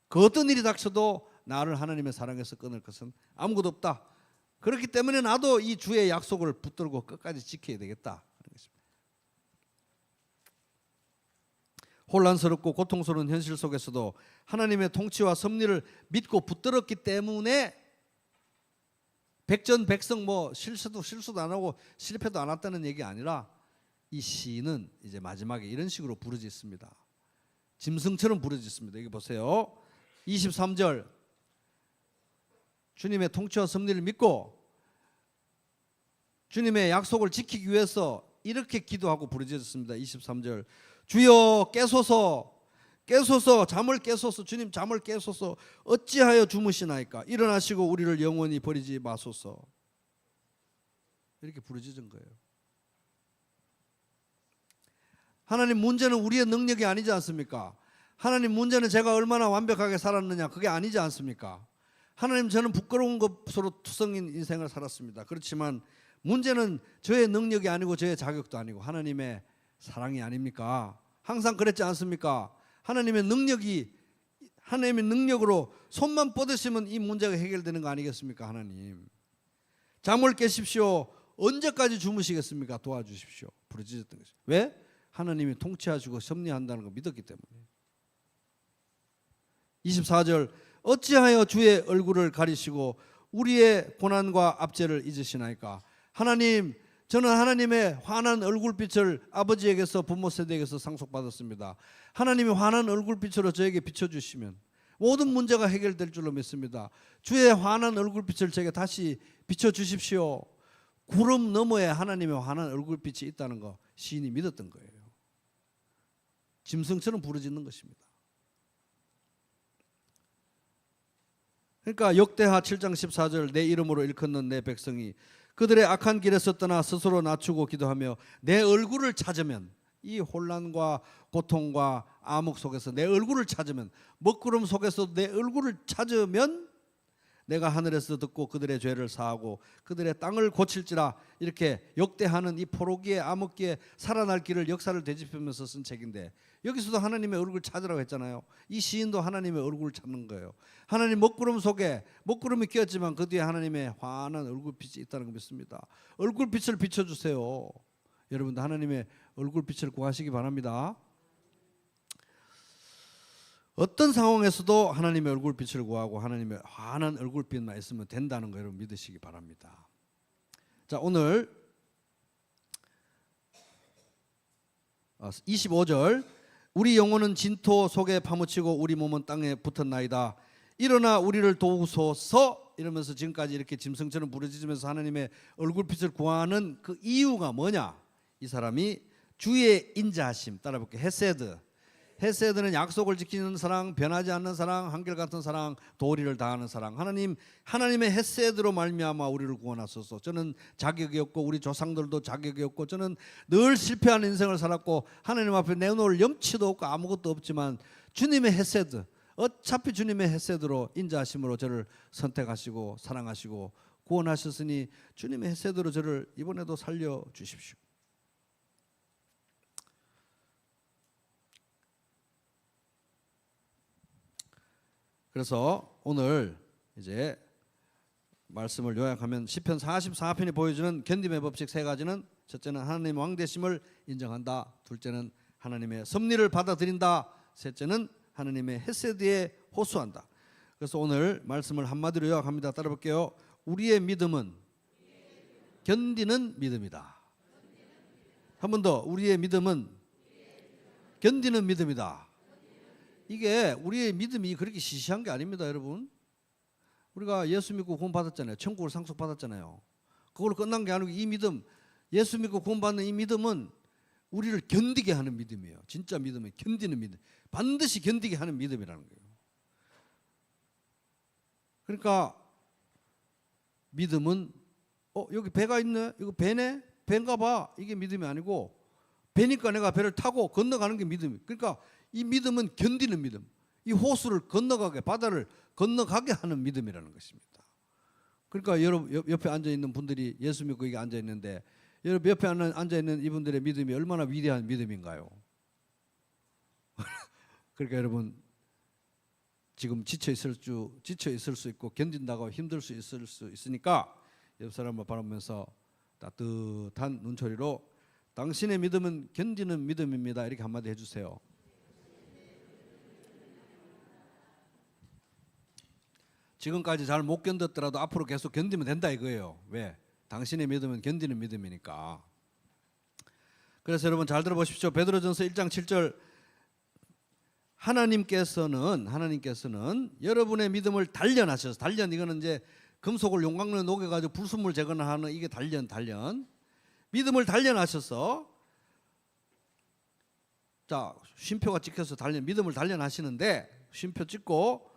그 어떤 일이 닥쳐도 나를 하나님의 사랑에서 끊을 것은 아무것도 없다. 그렇기 때문에 나도 이 주의 약속을 붙들고 끝까지 지켜야 되겠다. 혼란스럽고 고통스러운 현실 속에서도 하나님의 통치와 섭리를 믿고 붙들었기 때문에 백전백승 실수도 안 하고 실패도 안 했다는 얘기 아니라 이 시는 이제 마지막에 이런 식으로 부르짖습니다. 짐승처럼 부르짖습니다. 여기 보세요. 23절, 주님의 통치와 섭리를 믿고 주님의 약속을 지키기 위해서 이렇게 기도하고 부르짖었습니다. 23절, 주여 깨소서, 깨소서, 잠을 깨소서, 주님 잠을 깨소서, 어찌하여 주무시나이까? 일어나시고 우리를 영원히 버리지 마소서. 이렇게 부르짖은 거예요. 하나님, 문제는 우리의 능력이 아니지 않습니까? 하나님, 문제는 제가 얼마나 완벽하게 살았느냐, 그게 아니지 않습니까? 하나님, 저는 부끄러운 것으로 투성인 인생을 살았습니다. 그렇지만 문제는 저의 능력이 아니고 저의 자격도 아니고 하나님의 사랑이 아닙니까? 항상 그랬지 않습니까? 하나님의 능력으로 손만 뻗으시면 이 문제가 해결되는 거 아니겠습니까? 하나님, 잠을 깨십시오. 언제까지 주무시겠습니까? 도와주십시오. 부르짖었던 것이죠. 왜? 하나님이 통치하시고 섭리한다는 걸 믿었기 때문에. 24절, 어찌하여 주의 얼굴을 가리시고 우리의 고난과 압제를 잊으시나이까? 하나님, 저는 하나님의 환한 얼굴빛을 아버지에게서, 부모 세대에게서 상속받았습니다. 하나님이 환한 얼굴빛으로 저에게 비춰주시면 모든 문제가 해결될 줄로 믿습니다. 주의 환한 얼굴빛을 제게 다시 비춰주십시오. 구름 너머에 하나님의 환한 얼굴빛이 있다는 거 시인이 믿었던 거예요. 짐승처럼 부르짖는 것입니다. 그러니까 역대하 7장 14절, 내 이름으로 일컫는 내 백성이 그들의 악한 길에서 떠나 스스로 낮추고 기도하며 내 얼굴을 찾으면, 이 혼란과 고통과 암흑 속에서 내 얼굴을 찾으면, 먹구름 속에서 내 얼굴을 찾으면 내가 하늘에서 듣고 그들의 죄를 사하고 그들의 땅을 고칠지라. 이렇게 역대하는 이 포로기에, 암흑기에 살아날 길을, 역사를 되짚으면서 쓴 책인데, 여기서도 하나님의 얼굴을 찾으라고 했잖아요. 이 시인도 하나님의 얼굴을 찾는 거예요. 하나님, 먹구름 속에 먹구름이 끼었지만 그 뒤에 하나님의 환한 얼굴빛이 있다는 걸 믿습니다. 얼굴빛을 비춰주세요. 여러분도 하나님의 얼굴빛을 구하시기 바랍니다. 어떤 상황에서도 하나님의 얼굴빛을 구하고 하나님의 환한 얼굴빛만 있으면 된다는 거 여러분 믿으시기 바랍니다. 자, 오늘 25절, 우리 영혼은 진토 속에 파묻히고 우리 몸은 땅에 붙었나이다. 일어나 우리를 도우소서. 이러면서 지금까지 이렇게 짐승처럼 부르짖으면서 하나님의 얼굴빛을 구하는 그 이유가 뭐냐? 이 사람이 주의 인자하심, 따라볼게요. 헤세드. 헤세드는 약속을 지키는 사랑, 변하지 않는 사랑, 한결같은 사랑, 도리를 다하는 사랑. 하나님의 헤세드로 말미암아 우리를 구원하소서. 저는 자격이 없고 우리 조상들도 자격이 없고 저는 늘 실패하는 인생을 살았고 하나님 앞에 내놓을 염치도 없고 아무것도 없지만 주님의 헤세드, 어차피 주님의 헤세드로, 인자하심으로 저를 선택하시고 사랑하시고 구원하셨으니 주님의 헤세드로 저를 이번에도 살려주십시오. 그래서 오늘 이제 말씀을 요약하면 시편 44편이 보여주는 견딤의 법칙 세 가지는, 첫째는 하나님의 왕되심을 인정한다. 둘째는 하나님의 섭리를 받아들인다. 셋째는 하나님의 헤세드에 호소한다. 그래서 오늘 말씀을 한마디로 요약합니다. 따라볼게요. 우리의 믿음은 견디는 믿음이다. 한 번 더, 우리의 믿음은 견디는 믿음이다. 이게 우리의 믿음이 그렇게 시시한 게 아닙니다, 여러분. 우리가 예수 믿고 구원 받았잖아요. 천국을 상속 받았잖아요. 그걸로 끝난 게 아니고 이 믿음, 예수 믿고 구원 받는 이 믿음은 우리를 견디게 하는 믿음이에요. 진짜 믿음은 견디는 믿음, 반드시 견디게 하는 믿음이라는 거예요. 그러니까 믿음은 여기 배가 있네, 이거 배네, 배인가 봐, 이게 믿음이 아니고 배니까 내가 배를 타고 건너가는 게 믿음이에요. 그러니까 이 믿음은 견디는 믿음, 이 호수를 건너가게, 바다를 건너가게 하는 믿음이라는 것입니다. 그러니까 여러분 옆에 앉아있는 분들이 예수 믿고 여기 앉아있는데, 여러분 옆에 앉아있는 이분들의 믿음이 얼마나 위대한 믿음인가요? 그러니까 여러분 지금 지쳐 있을 수 있고 견딘다고 힘들 수 있으니까 옆 사람을 바라보면서 따뜻한 눈초리로 당신의 믿음은 견디는 믿음입니다. 이렇게 한마디 해주세요. 지금까지 잘 못 견뎠더라도 앞으로 계속 견디면 된다 이거예요. 왜? 당신의 믿음은 견디는 믿음이니까. 그래서 여러분 잘 들어보십시오. 베드로전서 1장 7절, 하나님께서는 여러분의 믿음을 단련하셔서, 단련 이거는 이제 금속을 용광로에 녹여가지고 불순물 제거나 하는 이게 단련. 믿음을 단련하셔서 자, 쉼표가 찍혀서 믿음을 단련하시는데 쉼표 찍고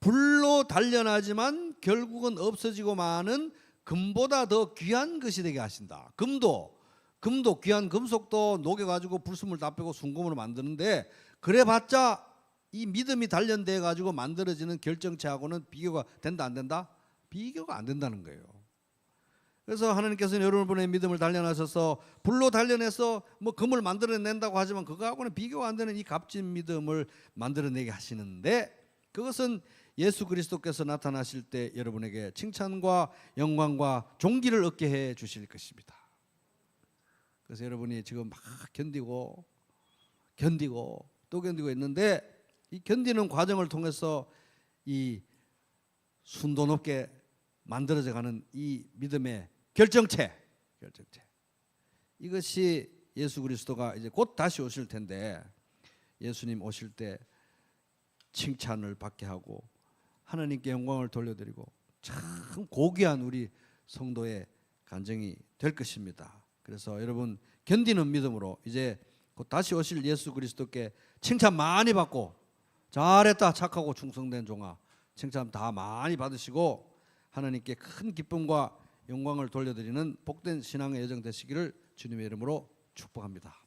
불로 단련하지만 결국은 없어지고 마는 금보다 더 귀한 것이 되게 하신다. 금도 귀한 금속도 녹여가지고 불순물 다 빼고 순금으로 만드는데 그래봤자 이 믿음이 단련돼 가지고 만들어지는 결정체하고는 비교가 된다 안 된다? 비교가 안 된다는 거예요. 그래서 하나님께서는 여러분의 믿음을 단련하셔서 불로 단련해서 뭐 금을 만들어낸다고 하지만 그거하고는 비교가 안 되는 이 값진 믿음을 만들어내게 하시는데 그것은 예수 그리스도께서 나타나실 때 여러분에게 칭찬과 영광과 존귀를 얻게 해 주실 것입니다. 그래서 여러분이 지금 막 견디고 또 견디고 있는데 이 견디는 과정을 통해서 이 순도 높게 만들어져 가는 이 믿음의 결정체 이것이 예수 그리스도가 이제 곧 다시 오실 텐데 예수님 오실 때 칭찬을 받게 하고 하나님께 영광을 돌려드리고 참 고귀한 우리 성도의 간증이 될 것입니다. 그래서 여러분 견디는 믿음으로 이제 곧 다시 오실 예수 그리스도께 칭찬 많이 받고 잘했다 착하고 충성된 종아 칭찬 다 많이 받으시고 하나님께 큰 기쁨과 영광을 돌려드리는 복된 신앙의 여정 되시기를 주님의 이름으로 축복합니다.